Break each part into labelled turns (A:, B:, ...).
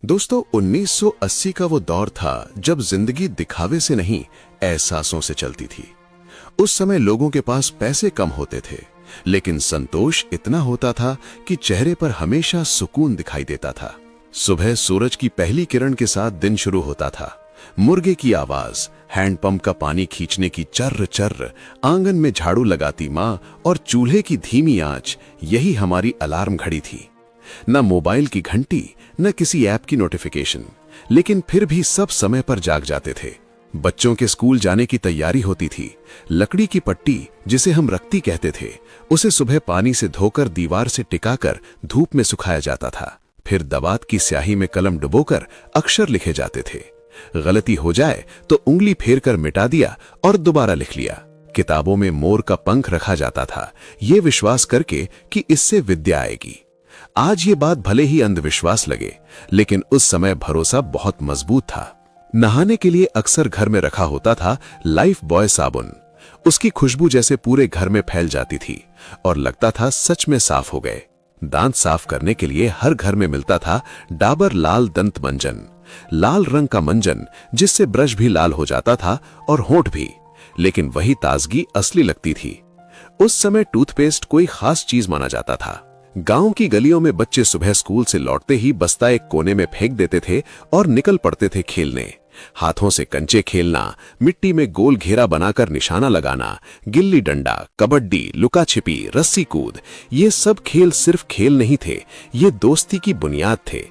A: दोस्तों 1980 का वो दौर था जब जिंदगी दिखावे से नहीं एहसासों से चलती थी। उस समय लोगों के पास पैसे कम होते थे, लेकिन संतोष इतना होता था कि चेहरे पर हमेशा सुकून दिखाई देता था। सुबह सूरज की पहली किरण के साथ दिन शुरू होता था। मुर्गे की आवाज, हैंडपंप का पानी खींचने की चर्र चर्र, आंगन में झाड़ू लगाती माँ और चूल्हे की धीमी आंच, यही हमारी अलार्म घड़ी थी। न मोबाइल की घंटी, न किसी ऐप की नोटिफिकेशन, लेकिन फिर भी सब समय पर जाग जाते थे। बच्चों के स्कूल जाने की तैयारी होती थी। लकड़ी की पट्टी, जिसे हम रक्ती कहते थे, उसे सुबह पानी से धोकर दीवार से टिकाकर धूप में सुखाया जाता था। फिर दवात की स्याही में कलम डुबोकर अक्षर लिखे जाते थे। गलती हो जाए तो उंगली फेर कर मिटा दिया और दोबारा लिख लिया। किताबों में मोर का पंख रखा जाता था, ये विश्वास करके कि इससे विद्या आएगी। आज ये बात भले ही अंधविश्वास लगे, लेकिन उस समय भरोसा बहुत मजबूत था। नहाने के लिए अक्सर घर में रखा होता था लाइफ बॉय साबुन। उसकी खुशबू जैसे पूरे घर में फैल जाती थी और लगता था सच में साफ हो गए। दांत साफ करने के लिए हर घर में मिलता था डाबर लाल दंत मंजन, लाल रंग का मंजन जिससे ब्रश भी लाल हो जाता था और होंठ भी, लेकिन वही ताजगी असली लगती थी। उस समय टूथपेस्ट कोई खास चीज माना जाता था। गांव की गलियों में बच्चे सुबह स्कूल से लौटते ही बस्ता एक कोने में फेंक देते थे और निकल पड़ते थे खेलने। हाथों से कंचे खेलना, मिट्टी में गोल घेरा बनाकर निशाना लगाना, गिल्ली डंडा, कबड्डी, लुका छिपी, रस्सी कूद, ये सब खेल सिर्फ खेल नहीं थे, ये दोस्ती की बुनियाद थे।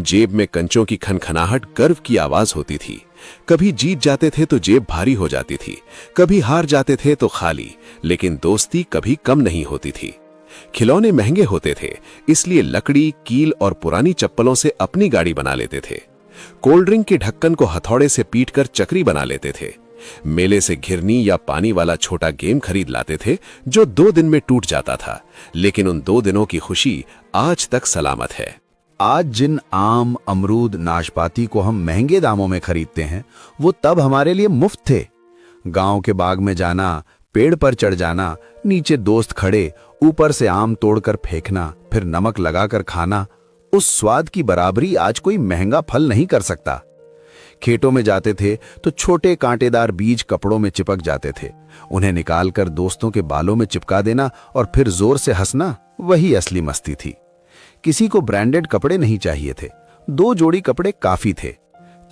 A: जेब में कंचों की खनखनाहट गर्व की आवाज होती थी। कभी जीत जाते थे तो जेब भारी हो जाती थी, कभी हार जाते थे तो खाली, लेकिन दोस्ती कभी कम नहीं होती थी। खिलौने महंगे होते थे, इसलिए लकड़ी, कील और पुरानी चप्पलों से अपनी गाड़ी बना लेते थे। कोल्ड ड्रिंक के ढक्कन को हथौड़े से पीटकर चक्री बना लेते थे। मेले से घिरनी या पानी वाला छोटा गेम खरीद लाते थे जो 2 दिन में टूट जाता था, लेकिन उन 2 दिनों की खुशी आज तक सलामत है।
B: आज जिन आम, अमरूद, नाशपाती को हम महंगे दामों में खरीदते हैं, वो तब हमारे लिए मुफ्त थे। गांव के बाग में जाना, पेड़ पर चढ़ जाना, नीचे दोस्त खड़े, ऊपर से आम तोड़कर फेंकना, फिर नमक लगाकर खाना, उस स्वाद की बराबरी आज कोई महंगा फल नहीं कर सकता। खेतों में जाते थे तो छोटे कांटेदार बीज कपड़ों में चिपक जाते थे। उन्हें निकालकर दोस्तों के बालों में चिपका देना और फिर जोर से हंसना, वही असली मस्ती थी। किसी को ब्रांडेड कपड़े नहीं चाहिए थे, 2 जोड़ी कपड़े काफी थे।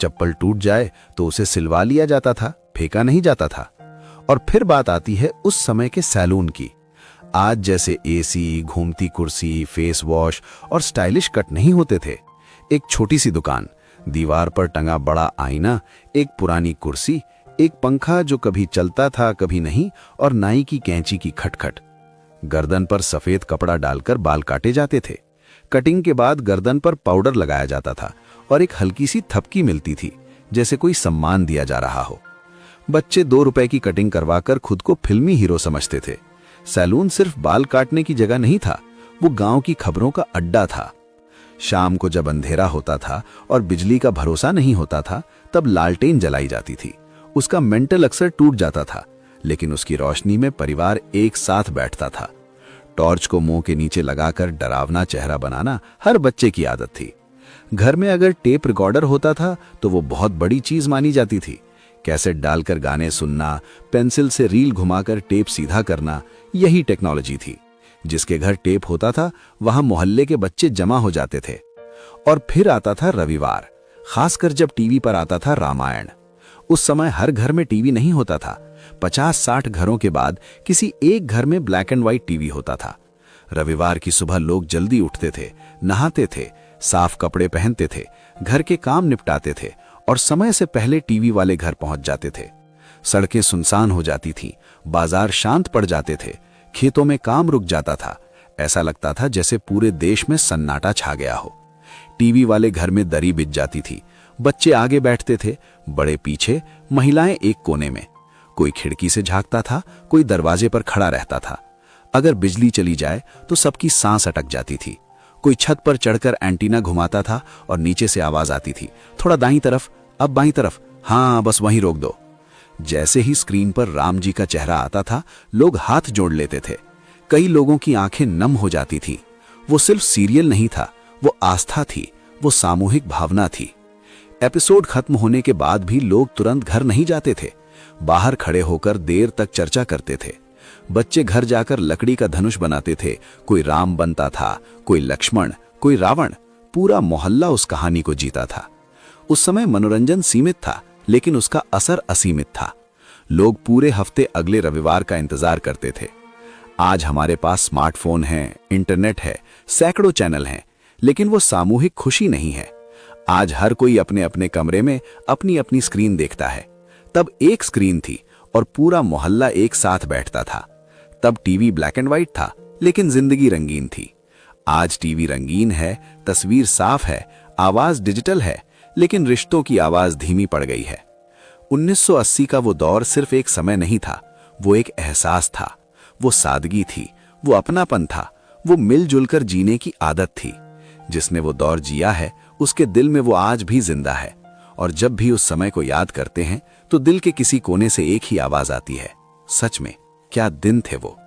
B: चप्पल टूट जाए तो उसे सिलवा लिया जाता था, फेंका नहीं जाता था। और फिर बात आती है उस समय के सैलून की। आज जैसे एसी, घूमती कुर्सी, फेस वॉश और स्टाइलिश कट नहीं होते थे। एक छोटी सी दुकान, दीवार पर टंगा बड़ा आईना, एक पुरानी कुर्सी, एक पंखा जो कभी चलता था कभी नहीं, और नाई की कैंची की खटखट। गर्दन पर सफेद कपड़ा डालकर बाल काटे जाते थे। कटिंग के बाद गर्दन पर पाउडर लगाया जाता था और एक हल्की सी थपकी मिलती थी, जैसे कोई सम्मान दिया जा रहा हो। बच्चे 2 रुपए की कटिंग करवाकर खुद को फिल्मी हीरो समझते थे। सैलून सिर्फ बाल काटने की जगह नहीं था, वो गांव की खबरों का अड्डा था। शाम को जब अंधेरा होता था और बिजली का भरोसा नहीं होता था, तब लालटेन जलाई जाती थी। उसका मेंटल अक्सर टूट जाता था, लेकिन उसकी रोशनी में परिवार एक साथ बैठता था। टॉर्च को मुंह के नीचे लगाकर डरावना चेहरा बनाना हर बच्चे की आदत थी। घर में अगर टेप रिकॉर्डर होता था तो वो बहुत बड़ी चीज मानी जाती थी। कैसेट डालकर गाने सुनना, पेंसिल से रील घुमाकर टेप सीधा करना, यही टेक्नोलॉजी थी। जिसके घर टेप होता था वहां मोहल्ले के बच्चे जमा हो जाते थे। और फिर आता था रविवार, खासकर जब टीवी पर आता था रामायण। उस समय हर घर में टीवी नहीं होता था। 50-60 घरों के बाद किसी एक घर में ब्लैक एंड व्हाइट टीवी होता था। रविवार की सुबह लोग जल्दी उठते थे, नहाते थे, साफ कपड़े पहनते थे, घर के काम निपटाते थे और समय से पहले टीवी वाले घर पहुंच जाते थे। सड़कें सुनसान हो जाती थीं, बाजार शांत पड़ जाते थे, खेतों में काम रुक जाता था। ऐसा लगता था जैसे पूरे देश में सन्नाटा छा गया हो। टीवी वाले घर में दरी बिछ जाती थी, बच्चे आगे बैठते थे, बड़े पीछे, महिलाएं एक कोने में। कोई खिड़की से झांकता था, कोई दरवाजे पर खड़ा रहता था। अगर बिजली चली जाए तो सबकी सांस अटक जाती थी। कोई छत पर चढ़कर एंटीना घुमाता था और नीचे से आवाज आती थी, थोड़ा दाईं तरफ, अब बाईं तरफ, हाँ बस वहीं रोक दो। जैसे ही स्क्रीन पर राम जी का चेहरा आता था, लोग हाथ जोड़ लेते थे। कई लोगों की आंखें नम हो जाती थी। वो सिर्फ सीरियल नहीं था, वो आस्था थी, वो सामूहिक भावना थी। एपिसोड खत्म होने के बाद भी लोग तुरंत घर नहीं जाते थे, बाहर खड़े होकर देर तक चर्चा करते थे। बच्चे घर जाकर लकड़ी का धनुष बनाते थे, कोई राम बनता था, कोई लक्ष्मण, कोई रावण। पूरा मोहल्ला उस कहानी को जीता था। उस समय मनोरंजन सीमित था, लेकिन उसका असर असीमित था। लोग पूरे हफ्ते अगले रविवार का इंतजार करते थे। आज हमारे पास स्मार्टफोन है, इंटरनेट है, सैकड़ों चैनल हैं, लेकिन वो सामूहिक खुशी नहीं है। आज हर कोई अपने अपने कमरे में अपनी अपनी स्क्रीन देखता है। तब एक स्क्रीन थी और पूरा मोहल्ला एक साथ बैठता था। तब टीवी ब्लैक एंड व्हाइट था, लेकिन जिंदगी रंगीन थी। आज टीवी रंगीन है, तस्वीर साफ है, आवाज डिजिटल है, लेकिन रिश्तों की आवाज धीमी पड़ गई है। 1980 का वो दौर सिर्फ एक समय नहीं था, वो एक एहसास था। वो सादगी थी, वो अपनापन था, वो मिलजुल कर जीने की आदत थी। जिसने वो दौर जिया है, उसके दिल में वो आज भी जिंदा है। और जब भी उस समय को याद करते हैं, तो दिल के किसी कोने से एक ही आवाज आती है, सच में क्या दिन थे वो।